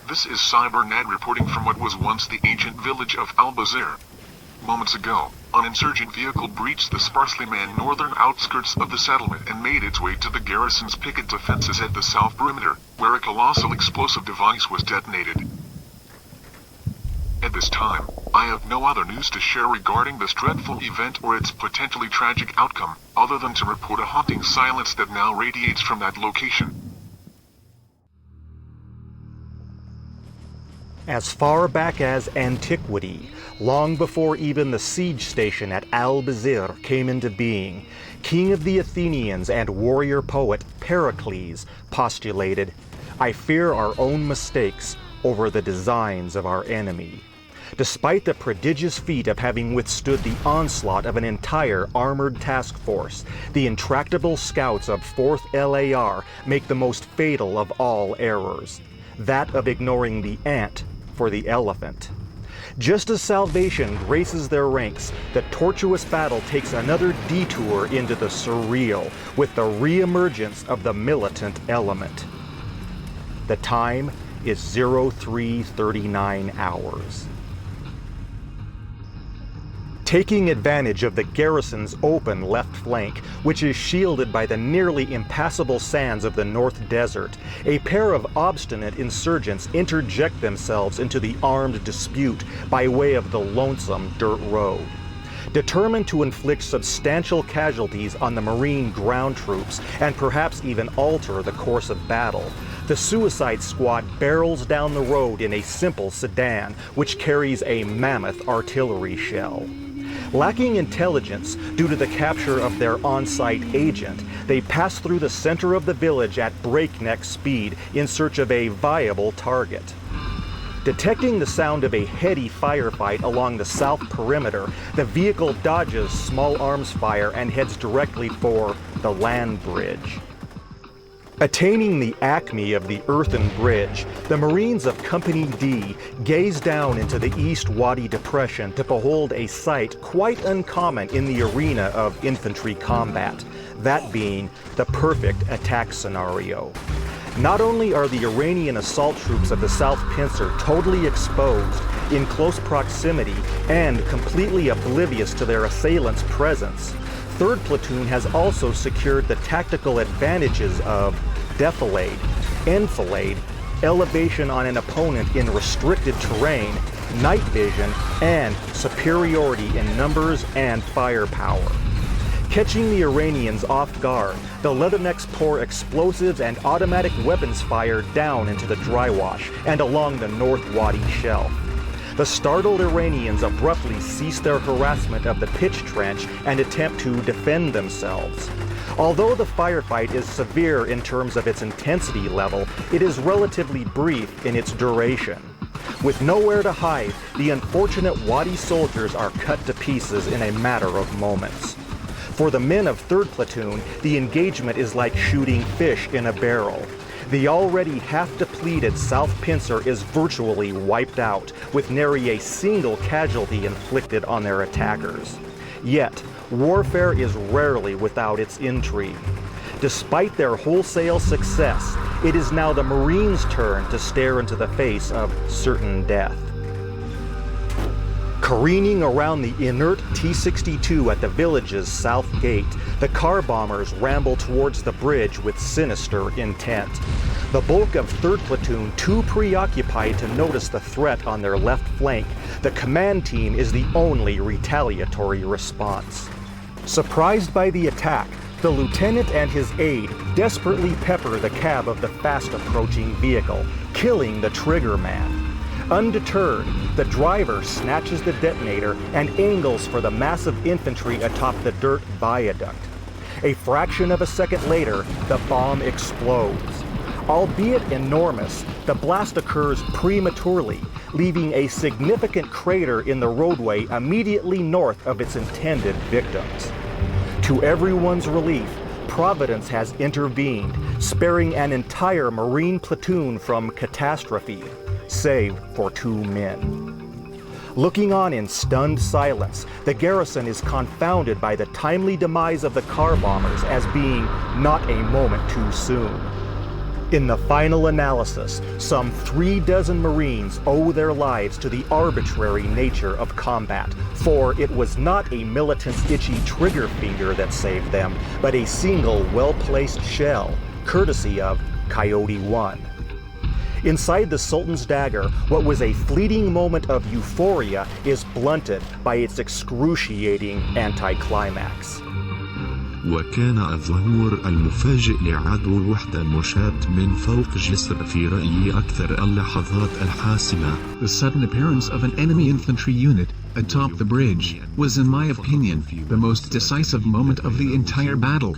This is CyberNet reporting from what was once the ancient village of Albeit. Moments ago, an insurgent vehicle breached the sparsely manned northern outskirts of the settlement and made its way to the garrison's picket defenses at the south perimeter, where a colossal explosive device was detonated. At this time, I have no other news to share regarding this dreadful event or its potentially tragic outcome, other than to report a haunting silence that now radiates from that location. As far back as antiquity, long before even the siege station at Albeit came into being, king of the Athenians and warrior poet Pericles postulated, "I fear our own mistakes over the designs of our enemy." Despite the prodigious feat of having withstood the onslaught of an entire armored task force, the intractable scouts of 4th LAR make the most fatal of all errors, that of ignoring the ant for the elephant. Just as salvation graces their ranks, the tortuous battle takes another detour into the surreal with the re-emergence of the militant element. The time is 03:39 hours. Taking advantage of the garrison's open left flank, which is shielded by the nearly impassable sands of the North Desert, a pair of obstinate insurgents interject themselves into the armed dispute by way of the lonesome dirt road. Determined to inflict substantial casualties on the Marine ground troops and perhaps even alter the course of battle, the Suicide Squad barrels down the road in a simple sedan which carries a mammoth artillery shell. Lacking intelligence due to the capture of their on-site agent, they pass through the center of the village at breakneck speed in search of a viable target. Detecting the sound of a heady firefight along the south perimeter, the vehicle dodges small arms fire and heads directly for the land bridge. Attaining the acme of the earthen bridge, the Marines of Company D gaze down into the East Wadi Depression to behold a sight quite uncommon in the arena of infantry combat, that being the perfect attack scenario. Not only are the Iranian assault troops of the South Pincer totally exposed, in close proximity, and completely oblivious to their assailants' presence, 3rd Platoon has also secured the tactical advantages of defilade, enfilade, elevation on an opponent in restricted terrain, night vision, and superiority in numbers and firepower. Catching the Iranians off guard, the Leathernecks pour explosives and automatic weapons fire down into the dry wash and along the North Wadi shelf. The startled Iranians abruptly cease their harassment of the pitch trench and attempt to defend themselves. Although the firefight is severe in terms of its intensity level, it is relatively brief in its duration. With nowhere to hide, the unfortunate Wadi soldiers are cut to pieces in a matter of moments. For the men of 3rd Platoon, the engagement is like shooting fish in a barrel. The already half-depleted South Pincer is virtually wiped out, with nary a single casualty inflicted on their attackers. Yet, warfare is rarely without its intrigue. Despite their wholesale success, it is now the Marines' turn to stare into the face of certain death. Careening around the inert T-62 at the village's south gate, the car bombers ramble towards the bridge with sinister intent. The bulk of 3rd Platoon too preoccupied to notice the threat on their left flank, the command team is the only retaliatory response. Surprised by the attack, the lieutenant and his aide desperately pepper the cab of the fast-approaching vehicle, killing the trigger man. Undeterred, the driver snatches the detonator and angles for the massive infantry atop the dirt viaduct. A fraction of a second later, the bomb explodes. Albeit enormous, the blast occurs prematurely, leaving a significant crater in the roadway immediately north of its intended victims. To everyone's relief, Providence has intervened, sparing an entire Marine platoon from catastrophe, save for 2 men. Looking on in stunned silence, the garrison is confounded by the timely demise of the car bombers as being not a moment too soon. In the final analysis, some 36 Marines owe their lives to the arbitrary nature of combat, for it was not a militant's itchy trigger finger that saved them, but a single well-placed shell, courtesy of Coyote 1. Inside the Sultan's dagger, what was a fleeting moment of euphoria is blunted by its excruciating anticlimax. وكان الظهور المفاجئ لعدو الوحدة المشاة من فوق جسر في رأيي أكثر اللحظات الحاسمة. The sudden appearance of an enemy infantry unit atop the bridge was, in my opinion, the most decisive moment of the entire battle.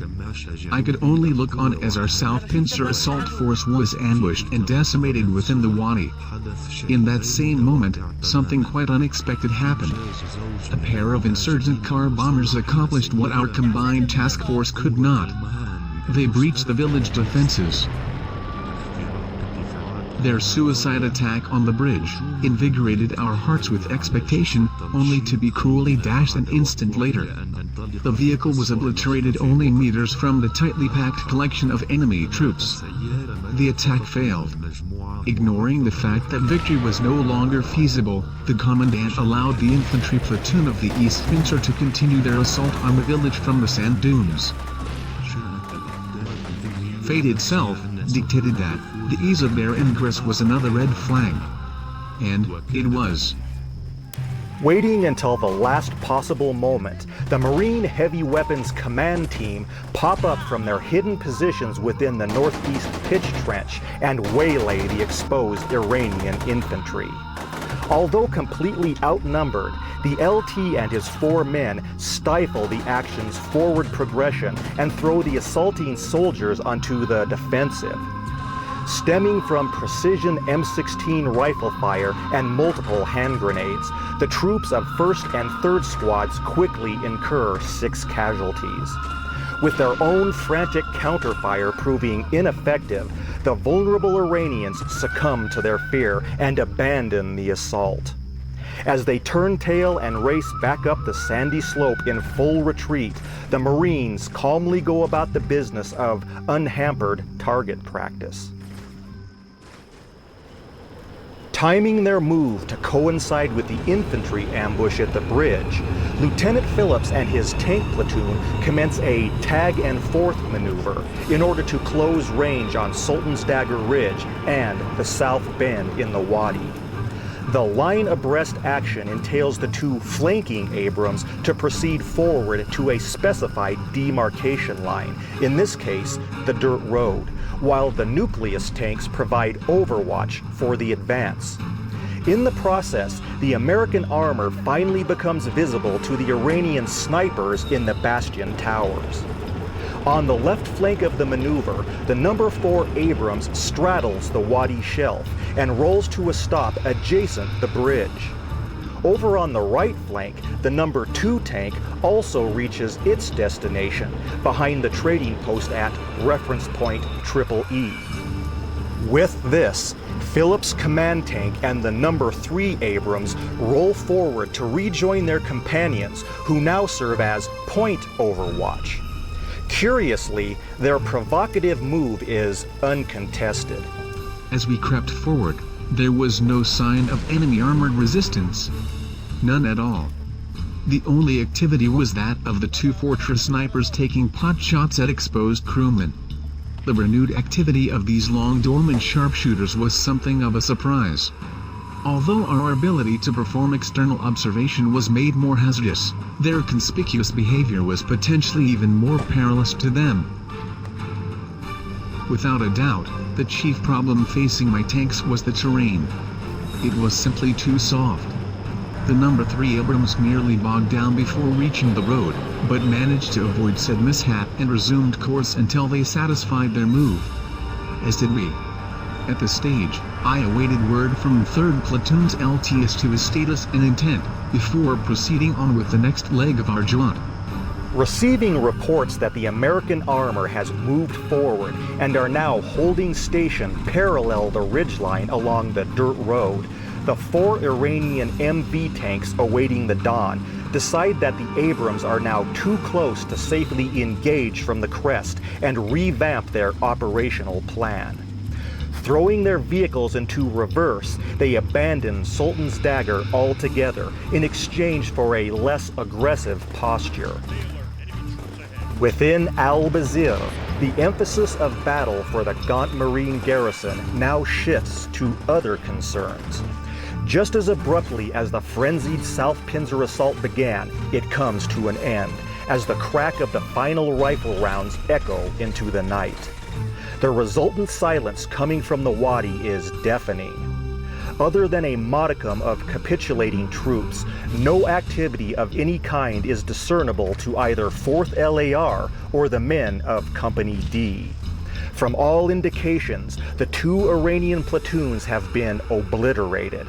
I could only look on as our South Pincer assault force was ambushed and decimated within the wadi. In that same moment, something quite unexpected happened. A pair of insurgent car bombers accomplished what our combined task force could not. They breached the village defenses. Their suicide attack on the bridge invigorated our hearts with expectation, only to be cruelly dashed an instant later. The vehicle was obliterated only meters from the tightly packed collection of enemy troops. The attack failed. Ignoring the fact that victory was no longer feasible, the commandant allowed the infantry platoon of the East Pincer to continue their assault on the village from the sand dunes. Fate itself dictated that the ease of their ingress was another red flag. And it was. Waiting until the last possible moment, the Marine Heavy Weapons Command Team pop up from their hidden positions within the northeast pitch trench and waylay the exposed Iranian infantry. Although completely outnumbered, the LT and his 4 men stifle the action's forward progression and throw the assaulting soldiers onto the defensive. Stemming from precision M16 rifle fire and multiple hand grenades, the troops of 1st and 3rd Squads quickly incur 6 casualties. With their own frantic counterfire proving ineffective, the vulnerable Iranians succumb to their fear and abandon the assault. As they turn tail and race back up the sandy slope in full retreat, the Marines calmly go about the business of unhampered target practice. Timing their move to coincide with the infantry ambush at the bridge, Lieutenant Phillips and his tank platoon commence a tag-and-forth maneuver in order to close range on Sultan's Dagger Ridge and the South Bend in the Wadi. The line abreast action entails the 2 flanking Abrams to proceed forward to a specified demarcation line, in this case, the dirt road, while the nucleus tanks provide overwatch for the advance. In the process, the American armor finally becomes visible to the Iranian snipers in the bastion towers. On the left flank of the maneuver, the number 4 Abrams straddles the Wadi shelf and rolls to a stop adjacent the bridge. Over on the right flank, the number 2 tank also reaches its destination behind the trading post at reference point EE. With this, Phillips' command tank and the number 3 Abrams roll forward to rejoin their companions, who now serve as point overwatch. Curiously, their provocative move is uncontested. As we crept forward, there was no sign of enemy armored resistance. None at all. The only activity was that of the 2 Fortress snipers taking pot shots at exposed crewmen. The renewed activity of these long dormant sharpshooters was something of a surprise. Although our ability to perform external observation was made more hazardous, their conspicuous behavior was potentially even more perilous to them. Without a doubt, the chief problem facing my tanks was the terrain. It was simply too soft. The number 3 Abrams nearly bogged down before reaching the road, but managed to avoid said mishap and resumed course until they satisfied their move. As did we. At this stage, I awaited word from 3rd Platoon's LT as to his status and intent, before proceeding on with the next leg of our jaunt. Receiving reports that the American armor has moved forward and are now holding station parallel the ridgeline along the dirt road, the 4 Iranian MV tanks awaiting the dawn decide that the Abrams are now too close to safely engage from the crest and revamp their operational plan. Throwing their vehicles into reverse, they abandon Sultan's dagger altogether in exchange for a less aggressive posture. Within Albeit, the emphasis of battle for the gaunt Marine garrison now shifts to other concerns. Just as abruptly as the frenzied South Pinzer assault began, it comes to an end, as the crack of the final rifle rounds echo into the night. The resultant silence coming from the Wadi is deafening. Other than a modicum of capitulating troops, no activity of any kind is discernible to either 4th LAR or the men of Company D. From all indications, the 2 Iranian platoons have been obliterated.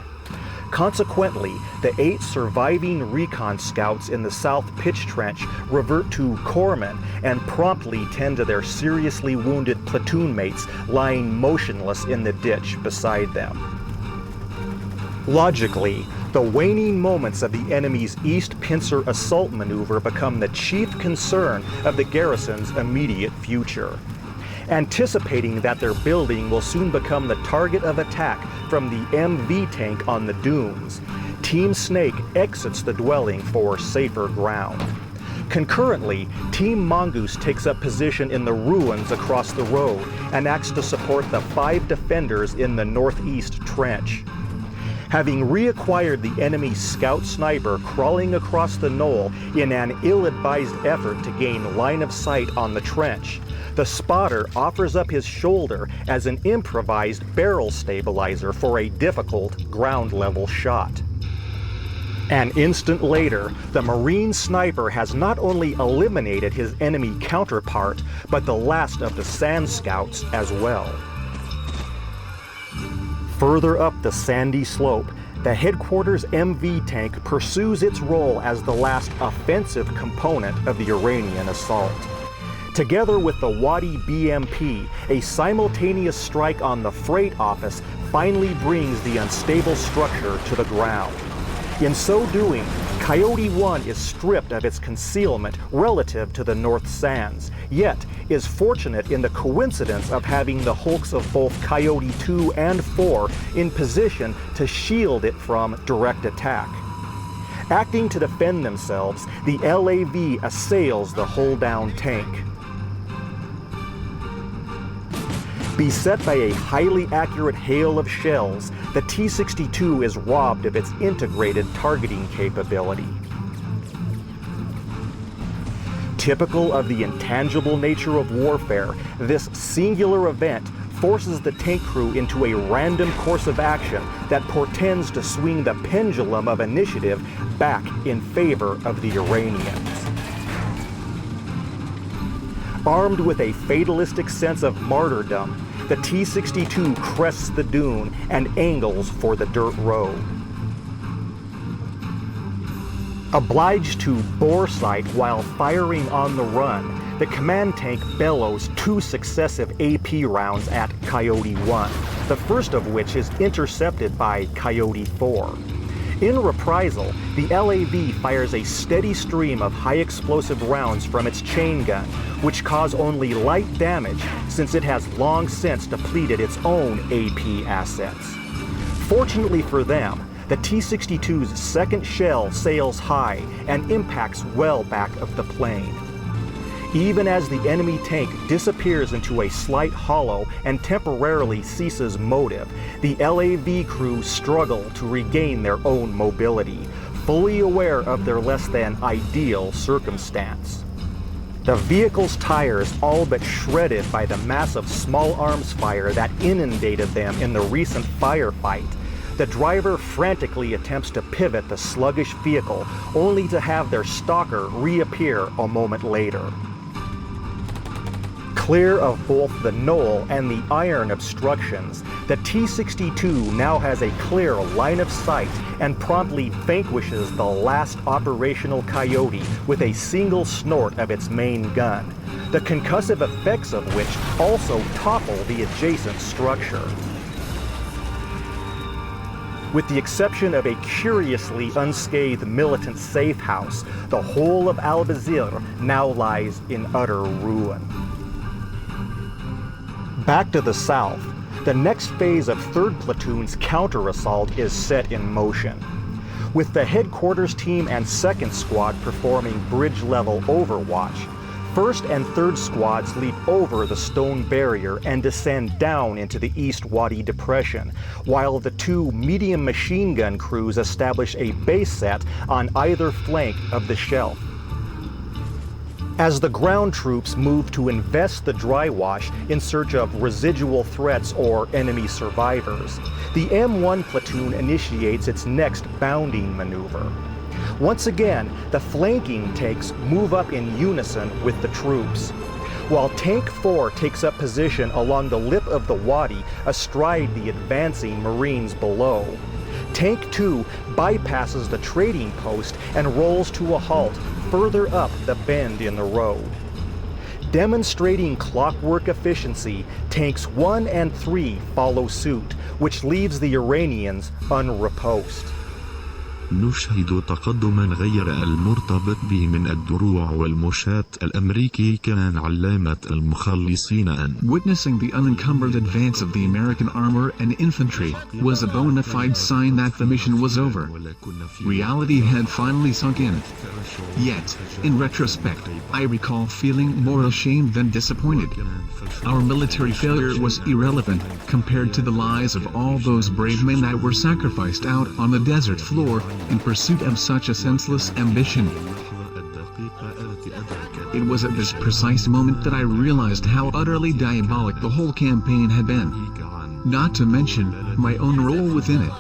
Consequently, the 8 surviving recon scouts in the South Pitch Trench revert to corpsmen and promptly tend to their seriously wounded platoon mates lying motionless in the ditch beside them. Logically, the waning moments of the enemy's East Pincer assault maneuver become the chief concern of the garrison's immediate future. Anticipating that their building will soon become the target of attack from the MV tank on the dunes, Team Snake exits the dwelling for safer ground. Concurrently, Team Mongoose takes up position in the ruins across the road and acts to support the 5 defenders in the northeast trench. Having reacquired the enemy scout sniper crawling across the knoll in an ill-advised effort to gain line of sight on the trench, the spotter offers up his shoulder as an improvised barrel stabilizer for a difficult ground-level shot. An instant later, the Marine sniper has not only eliminated his enemy counterpart, but the last of the Sand Scouts as well. Further up the sandy slope, the headquarters MV tank pursues its role as the last offensive component of the Iranian assault. Together with the Wadi BMP, a simultaneous strike on the freight office finally brings the unstable structure to the ground. In so doing, Coyote 1 is stripped of its concealment relative to the North Sands, yet is fortunate in the coincidence of having the hulks of both Coyote 2 and 4 in position to shield it from direct attack. Acting to defend themselves, the LAV assails the hull-down tank. Beset by a highly accurate hail of shells, the T-62 is robbed of its integrated targeting capability. Typical of the intangible nature of warfare, this singular event forces the tank crew into a random course of action that portends to swing the pendulum of initiative back in favor of the Iranians. Armed with a fatalistic sense of martyrdom, the T-62 crests the dune and angles for the dirt road. Obliged to bore sight while firing on the run, the command tank bellows 2 successive AP rounds at Coyote 1, the first of which is intercepted by Coyote 4. In reprisal, the LAV fires a steady stream of high-explosive rounds from its chain gun, which cause only light damage since it has long since depleted its own AP assets. Fortunately for them, the T-62's second shell sails high and impacts well back of the plane. Even as the enemy tank disappears into a slight hollow and temporarily ceases motive, the LAV crew struggle to regain their own mobility, fully aware of their less than ideal circumstance. The vehicle's tires all but shredded by the massive small arms fire that inundated them in the recent firefight, the driver frantically attempts to pivot the sluggish vehicle, only to have their stalker reappear a moment later. Clear of both the knoll and the iron obstructions, the T-62 now has a clear line of sight and promptly vanquishes the last operational Coyote with a single snort of its main gun, the concussive effects of which also topple the adjacent structure. With the exception of a curiously unscathed militant safe house, the whole of Albeit now lies in utter ruin. Back to the south, the next phase of 3rd Platoon's counter-assault is set in motion. With the headquarters team and 2nd Squad performing bridge-level overwatch, 1st and 3rd Squads leap over the stone barrier and descend down into the East Wadi Depression, while the 2 medium machine gun crews establish a base set on either flank of the shelf. As the ground troops move to invest the dry wash in search of residual threats or enemy survivors, the M1 platoon initiates its next bounding maneuver. Once again, the flanking tanks move up in unison with the troops, while Tank 4 takes up position along the lip of the wadi astride the advancing Marines below. Tank 2 bypasses the trading post and rolls to a halt further up the bend in the road. Demonstrating clockwork efficiency, Tanks 1 and 3 follow suit, which leaves the Iranians unriposted. نشهد تقدما غير المرتبط به من الدروع والمشاة الأمريكي كان علامة المخلصين أن Witnessing the unencumbered advance of the American armor and infantry was a bona fide sign that the mission was over. Reality had finally sunk in. Yet, in retrospect, I recall feeling more ashamed than disappointed. Our military failure was irrelevant compared to the lives of all those brave men that were sacrificed out on the desert floor in pursuit of such a senseless ambition. It was at this precise moment that I realized how utterly diabolic the whole campaign had been. Not to mention my own role within it.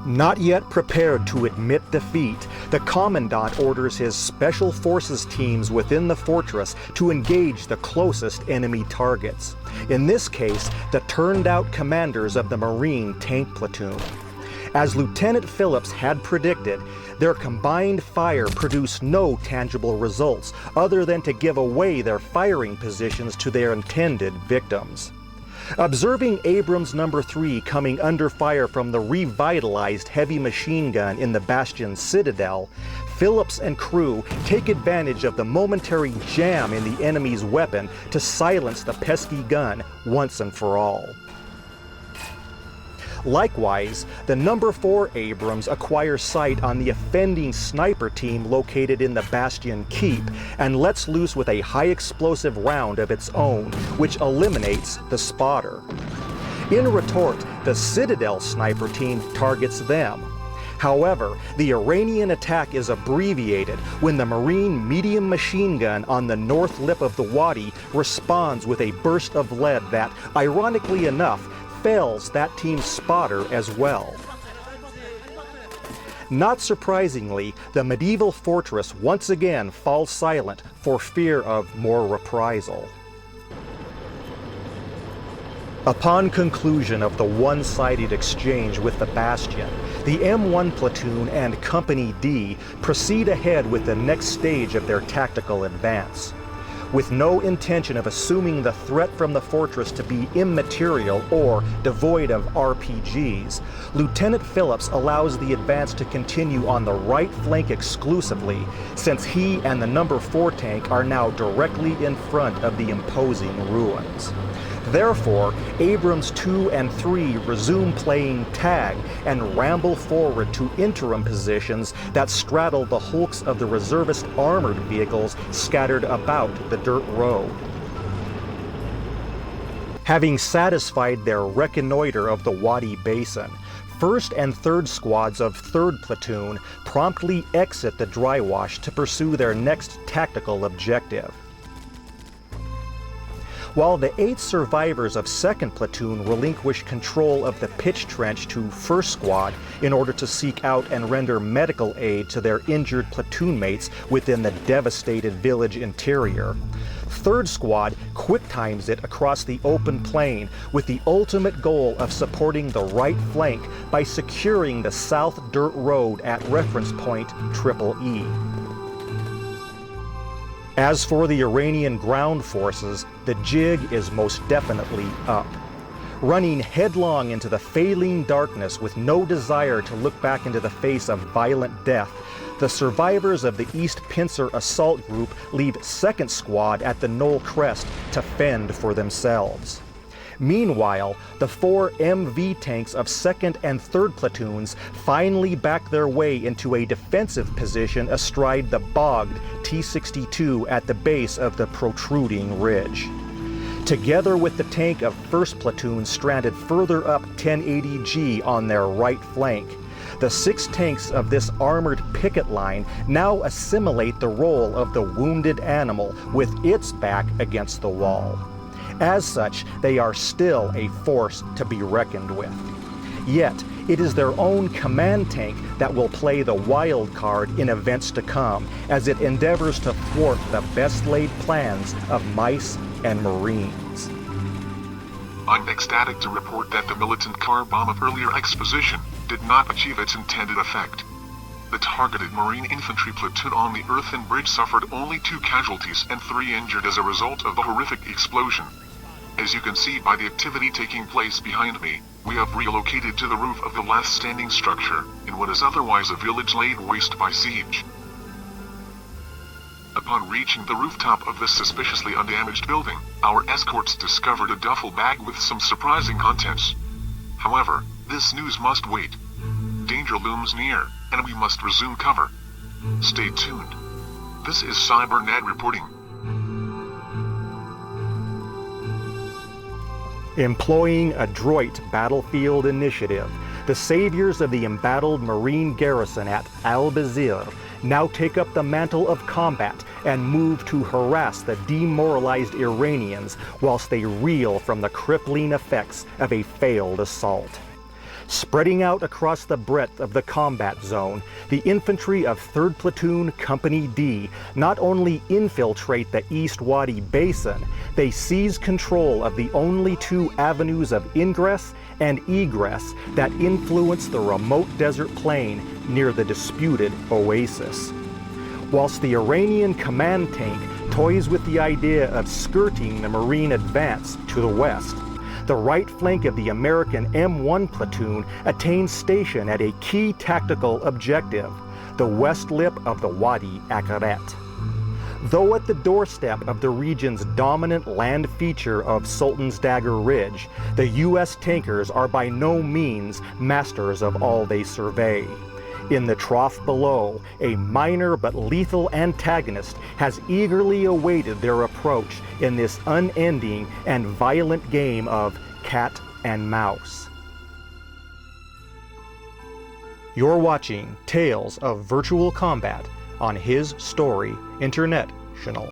Not yet prepared to admit defeat, the Commandant orders his Special Forces teams within the fortress to engage the closest enemy targets. In this case, the turned-out commanders of the Marine Tank Platoon. As Lieutenant Phillips had predicted, their combined fire produced no tangible results other than to give away their firing positions to their intended victims. Observing Abrams No. 3 coming under fire from the revitalized heavy machine gun in the Bastion's citadel, Phillips and crew take advantage of the momentary jam in the enemy's weapon to silence the pesky gun once and for all. Likewise, the No. 4 Abrams acquires sight on the offending sniper team located in the Bastion Keep and lets loose with a high-explosive round of its own, which eliminates the spotter. In retort, the Citadel sniper team targets them. However, the Iranian attack is abbreviated when the Marine medium machine gun on the north lip of the wadi responds with a burst of lead that, ironically enough, fells that team's spotter as well. Not surprisingly, the medieval fortress once again falls silent for fear of more reprisal. Upon conclusion of the one-sided exchange with the Bastion, the M1 platoon and Company D proceed ahead with the next stage of their tactical advance. With no intention of assuming the threat from the fortress to be immaterial or devoid of RPGs, Lieutenant Phillips allows the advance to continue on the right flank exclusively, since he and the No. 4 tank are now directly in front of the imposing ruins. Therefore, Abrams 2 and 3 resume playing tag and ramble forward to interim positions that straddle the hulks of the reservist armored vehicles scattered about the dirt road. Having satisfied their reconnoiter of the Wadi Basin, 1st and 3rd Squads of 3rd Platoon promptly exit the dry wash to pursue their next tactical objective. While the 8 survivors of 2nd Platoon relinquish control of the pitch trench to 1st Squad in order to seek out and render medical aid to their injured platoon mates within the devastated village interior, 3rd Squad quick times it across the open plain with the ultimate goal of supporting the right flank by securing the South Dirt Road at reference point EE. As for the Iranian ground forces, the jig is most definitely up. Running headlong into the failing darkness with no desire to look back into the face of violent death, the survivors of the East Pincer Assault Group leave 2nd Squad at the Knoll Crest to fend for themselves. Meanwhile, the 4 MV tanks of 2nd and 3rd platoons finally back their way into a defensive position astride the bogged T-62 at the base of the protruding ridge. Together with the tank of 1st platoon stranded further up 1080G on their right flank, the 6 tanks of this armored picket line now assimilate the role of the wounded animal with its back against the wall. As such, they are still a force to be reckoned with. Yet, it is their own command tank that will play the wild card in events to come as it endeavors to thwart the best laid plans of mice and Marines. I'm ecstatic to report that the militant car bomb of earlier exposition did not achieve its intended effect. The targeted Marine infantry platoon on the earthen bridge suffered only 2 casualties and 3 injured as a result of the horrific explosion. As you can see by the activity taking place behind me, we have relocated to the roof of the last standing structure, in what is otherwise a village laid waste by siege. Upon reaching the rooftop of this suspiciously undamaged building, our escorts discovered a duffel bag with some surprising contents. However, this news must wait. Danger looms near, and we must resume cover. Stay tuned. This is CyberNet reporting. Employing adroit battlefield initiative, the saviors of the embattled Marine garrison at Albeit now take up the mantle of combat and move to harass the demoralized Iranians whilst they reel from the crippling effects of a failed assault. Spreading out across the breadth of the combat zone, the infantry of 3rd Platoon Company D not only infiltrate the East Wadi Basin, they seize control of the only 2 avenues of ingress and egress that influence the remote desert plain near the disputed oasis. Whilst the Iranian command tank toys with the idea of skirting the Marine advance to the west, the right flank of the American M1 platoon attains station at a key tactical objective, the west lip of the Wadi Akaret. Though at the doorstep of the region's dominant land feature of Sultan's Dagger Ridge, the U.S. tankers are by no means masters of all they survey. In the trough below, a minor but lethal antagonist has eagerly awaited their approach in this unending and violent game of cat and mouse. You're watching Tales of Virtual Combat on His Story International.